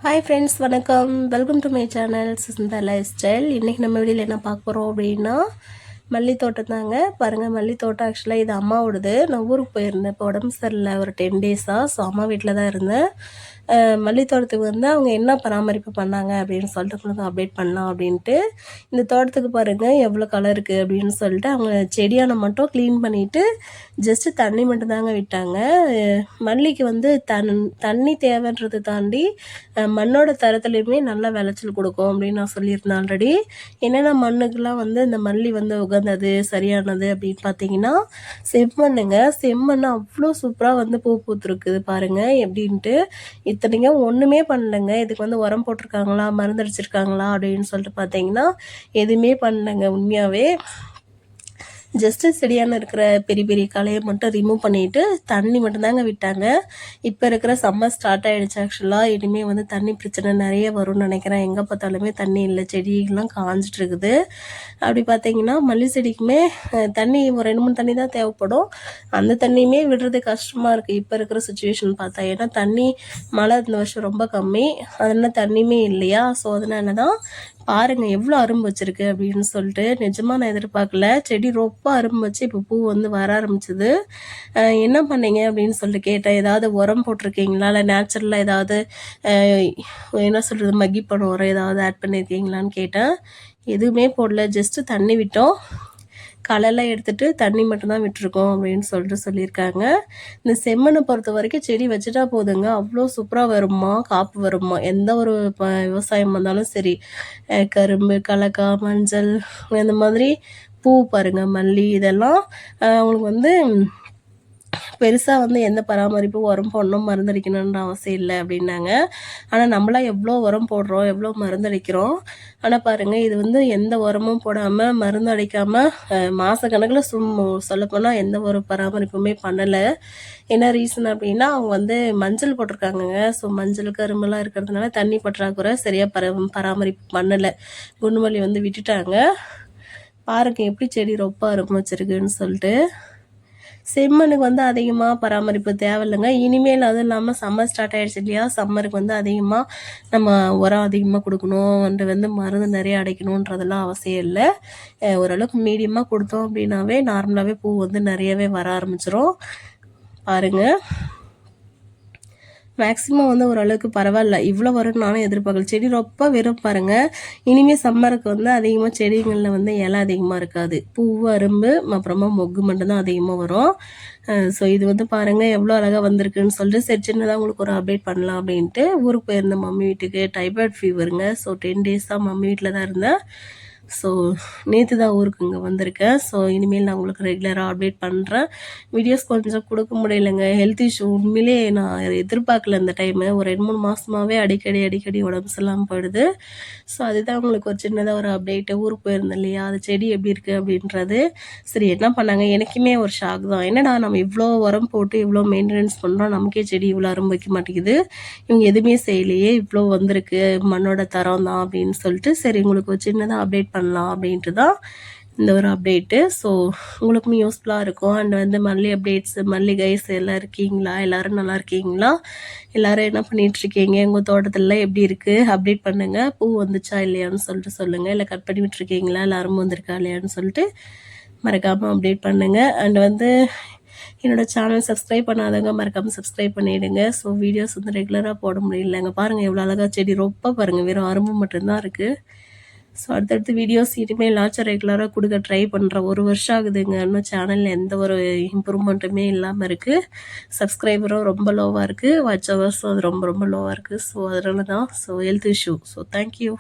Hi friends, வணக்கம். Welcome to my channel Sushmita life style. இன்றைக்கி நம்ம வீடியோவில் என்ன பார்க்க போகிறோம் அப்படின்னா, மல்லி தோட்டம் தாங்க. பாருங்கள், மல்லி தோட்டம் ஆக்சுவலாக இது அம்மாவோடது. நான் ஊருக்கு போயிருந்தேன். இப்போ உடம்பு சரியில்லை ஒரு 10 டேஸாக. ஸோ அம்மா வீட்டில் தான் இருந்தேன். மல்லி தோட்டத்துக்கு வந்து அவங்க என்ன பராமரிப்பு பண்ணாங்க அப்படின்னு சொல்லிட்டு உங்களுக்கு அப்டேட் பண்ணலாம் அப்படின்ட்டு. இந்த தோட்டத்துக்கு பாருங்கள் எவ்வளோ கலர் இருக்குது அப்படின்னு சொல்லிட்டு அவங்க செடியான மட்டும் க்ளீன் பண்ணிவிட்டு ஜஸ்ட்டு தண்ணி மட்டும் தாங்க விட்டாங்க. மல்லிக்கு வந்து தண்ணி தேவைன்றதை தாண்டி மண்ணோட தரத்துலையுமே நல்லா விளைச்சல் கொடுக்கும் அப்படின்னு நான் சொல்லியிருந்தேன் ஆல்ரெடி. என்னென்ன மண்ணுக்கெலாம் வந்து இந்த மல்லி வந்து உகந்தது சரியானது அப்படின்னு பார்த்தீங்கன்னா, செம்மண்ணுங்க. செம்மண் அவ்வளோ சூப்பராக வந்து பூ பூத்துருக்குது பாருங்கள் எப்படின்ட்டு. இத்தனைக்கும் ஒன்றுமே பண்ணலைங்க. இதுக்கு வந்து உரம் போட்டிருக்காங்களா, மருந்து அடிச்சிருக்காங்களா அப்படின்னு சொல்லிட்டு பார்த்தீங்கன்னா எதுவுமே பண்ணலைங்க. உண்மையாகவே ஜஸ்ட்டு செடியான இருக்கிற பெரிய பெரிய களையை மட்டும் ரிமூவ் பண்ணிவிட்டு தண்ணி மட்டும்தாங்க விட்டாங்க. இப்போ இருக்கிற சம்மர் ஸ்டார்ட் ஆகிடுச்சு. ஆக்சுவலாக இனிமேல் வந்து தண்ணி பிரச்சனை நிறைய வரும்னு நினைக்கிறேன். எங்கே பார்த்தாலுமே தண்ணி இல்லை, செடிகள்லாம் காஞ்சிட்டு இருக்குது. அப்படி பார்த்தீங்கன்னா மல்லி செடிக்குமே தண்ணி ஒரு 2-3 தண்ணி தான் தேவைப்படும். அந்த தண்ணியுமே விடுறது கஷ்டமாக இருக்குது இப்போ இருக்கிற சுச்சுவேஷன் பார்த்தா. ஏன்னா தண்ணி மழை இந்த வருஷம் ரொம்ப கம்மி, அதனால் தண்ணியுமே இல்லையா. ஸோ அதனால தான் பாருங்கள் எவ்வளோ அரும்பு வச்சுருக்கு அப்படின்னு சொல்லிட்டு. நிஜமாக நான் எதிர்பார்க்கல. செடி ரொம்ப அரும்பு வச்சு இப்போ பூ வந்து வர ஆரம்பிச்சிது. என்ன பண்ணீங்க அப்படின்னு சொல்லிட்டு கேட்டேன். ஏதாவது உரம் போட்டிருக்கீங்களா, இல்லை நேச்சுரலாக ஏதாவது என்ன சொல்கிறது மக்கிப்பணம் உரம் ஏதாவது ஆட் பண்ணியிருக்கீங்களான்னு கேட்டேன். எதுவுமே போடல, ஜஸ்ட்டு தண்ணி விட்டோம். களைலாம் எடுத்துகிட்டு தண்ணி மட்டும்தான் விட்டுருக்கோம் அப்படின்னு சொல்லியிருக்காங்க. இந்த செம்மண்ணை பொறுத்த வரைக்கும் செடி வச்சுட்டா போதுங்க, அவ்வளோ சூப்பராக வருமா, காப்பு வருமா. எந்த ஒரு விவசாயம் வந்தாலும் சரி, கரும்பு, கடலக்கா, மஞ்சள், இந்த மாதிரி பூ பாருங்கள், மல்லி, இதெல்லாம் அவங்களுக்கு வந்து பெருசாக வந்து எந்த பராமரிப்பும் உரம் போடணும் மருந்தடிக்கணுன்ற அவசியம் இல்லை அப்படின்னாங்க. ஆனால் நம்மளாம் எவ்வளோ உரம் போடுறோம், எவ்வளோ மருந்தடிக்கிறோம். ஆனால் பாருங்கள் இது வந்து எந்த உரமும் போடாமல் மருந்து அடிக்காமல் மாதக்கணக்கில் சொல்லப்போனால் எந்த ஒரு பராமரிப்புமே பண்ணலை. என்ன ரீசன் அப்படின்னா அவங்க வந்து மஞ்சள் போட்டிருக்காங்கங்க. ஸோ மஞ்சள் கரும்பெல்லாம் இருக்கிறதுனால தண்ணி பற்றாக்குறை, சரியாக பராமரிப்பு பண்ணலை. குண்டுமல்லி வந்து விட்டுட்டாங்க. பாருங்கள் எப்படி செடி ரொம்ப அருமை வச்சுருக்குன்னு சொல்லிட்டு. செம்மண்ணுக்கு வந்து அதிகமாக பராமரிப்பு தேவையில்லைங்க. இனிமேல் அதுவும் இல்லாமல் சம்மர் ஸ்டார்ட் ஆகிடுச்சு இல்லையா. சம்மருக்கு வந்து அதிகமாக நம்ம உரம் அதிகமாக கொடுக்கணும், வந்து மருந்து நிறைய அடைக்கணுன்றதெல்லாம் அவசியம் இல்லை. ஓரளவுக்கு மீடியமாக கொடுத்தோம் அப்படின்னாவே நார்மலாகவே பூ வந்து நிறையவே வர ஆரம்பிச்சிரும். பாருங்கள், மேக்ஸிமம் வந்து ஓரளவுக்கு பரவாயில்ல. இவ்வளோ வரும்னு நானும் எதிர்பார்க்கல. செடி ரொம்ப வெறும் பாருங்கள். இனிமேல் சம்மருக்கு வந்து அதிகமாக செடிகளில் வந்து இலை அதிகமாக இருக்காது. பூ, அரும்பு, அப்புறமா மொக்கு மட்டும்தான் அதிகமாக வரும். ஸோ இது வந்து பாருங்கள் எவ்வளோ அழகாக வந்திருக்குன்னு சொல்லிட்டு சரி சின்னதாக உங்களுக்கு ஒரு அப்டேட் பண்ணலாம் அப்படின்ட்டு ஊருக்கு போயிருந்தேன் மம்மி வீட்டுக்கு. டைபாய்ட் ஃபீவருங்க. ஸோ 10 டேஸாக மம்மி வீட்டில் தான் இருந்தேன். ஸோ நேற்று தான் ஊருக்கு இங்கே வந்திருக்கேன். ஸோ இனிமேல் நான் உங்களுக்கு ரெகுலராக அப்டேட் பண்ணுறேன். வீடியோஸ் கொஞ்சம் கொடுக்க முடியலைங்க. ஹெல்த் இஷ்யூ உண்மையிலே நான் எதிர்பார்க்கல. இந்த டைமு ஒரு 2-3 மாதமாகவே அடிக்கடி உடம்பு சரியில்லாமல் போயிடுது. ஸோ அதுதான் உங்களுக்கு ஒரு சின்னதாக ஒரு அப்டேட்டு. ஊருக்கு போயிருந்தேன் இல்லையா, அது செடி எப்படி இருக்குது அப்படின்றது. சரி என்ன பண்ணாங்க, எனக்குமே ஒரு ஷாக் தான். என்னடா நம்ம இவ்வளோ உரம் போட்டு இவ்வளோ மெயின்டெனன்ஸ் பண்ணுறோம், நமக்கே செடி இவ்வளோ அரும்பு வைக்க மாட்டேங்குது, இவங்க எதுவுமே செய்யலையே, இவ்வளோ வந்திருக்கு, மண்ணோட தரம் தான் அப்படின்னு சொல்லிட்டு சரி உங்களுக்கு ஒரு சின்னதாக அப்டேட் பண்ணலாம் அப்படின்ட்டு தான் இந்த ஒரு அப்டேட்டு. ஸோ உங்களுக்குமே யூஸ்ஃபுல்லாக இருக்கும். அண்ட் வந்து மல்லி அப்டேட்ஸ், மல்லி கைஸ் எல்லாம் இருக்கீங்களா, எல்லோரும் நல்லா இருக்கீங்களா, எல்லோரும் என்ன பண்ணிகிட்ருக்கீங்க, உங்கள் தோட்டத்திலலாம் எப்படி இருக்குது அப்டேட் பண்ணுங்கள். பூ வந்துச்சா இல்லையான்னு சொல்லிட்டு சொல்லுங்கள். இல்லை கட் பண்ணி விட்டுருக்கீங்களா, எல்லாரும் வந்திருக்கா இல்லையான்னு சொல்லிட்டு மறக்காமல் அப்டேட் பண்ணுங்கள். அண்ட் வந்து என்னோடய சேனல் சப்ஸ்கிரைப் பண்ணாதவங்க மறக்காமல் சப்ஸ்கிரைப் பண்ணிவிடுங்க. ஸோ வீடியோஸ் வந்து ரெகுலராக போட முடியலங்க. பாருங்கள் எவ்வளோ அழகாக செடி ரொம்ப பாருங்கள், வெறும் அரும்பு மட்டும்தான் இருக்குது. ஸோ அடுத்தடுத்து வீடியோஸ் இனிமேலாச்சும் ரெகுலராக கொடுக்க ட்ரை பண்ணுறேன். 1 வருஷம் ஆகுதுங்க, இன்னும் சேனலில் எந்த ஒரு இம்ப்ரூவ்மெண்ட்டுமே இல்லாமல் இருக்குது. சப்ஸ்கிரைபரும் ரொம்ப லோவாக இருக்குது, வாட்ச் ஹவர்ஸும் அது ரொம்ப லோவாக இருக்குது. ஸோ அதனால தான். So health issue. So thank you.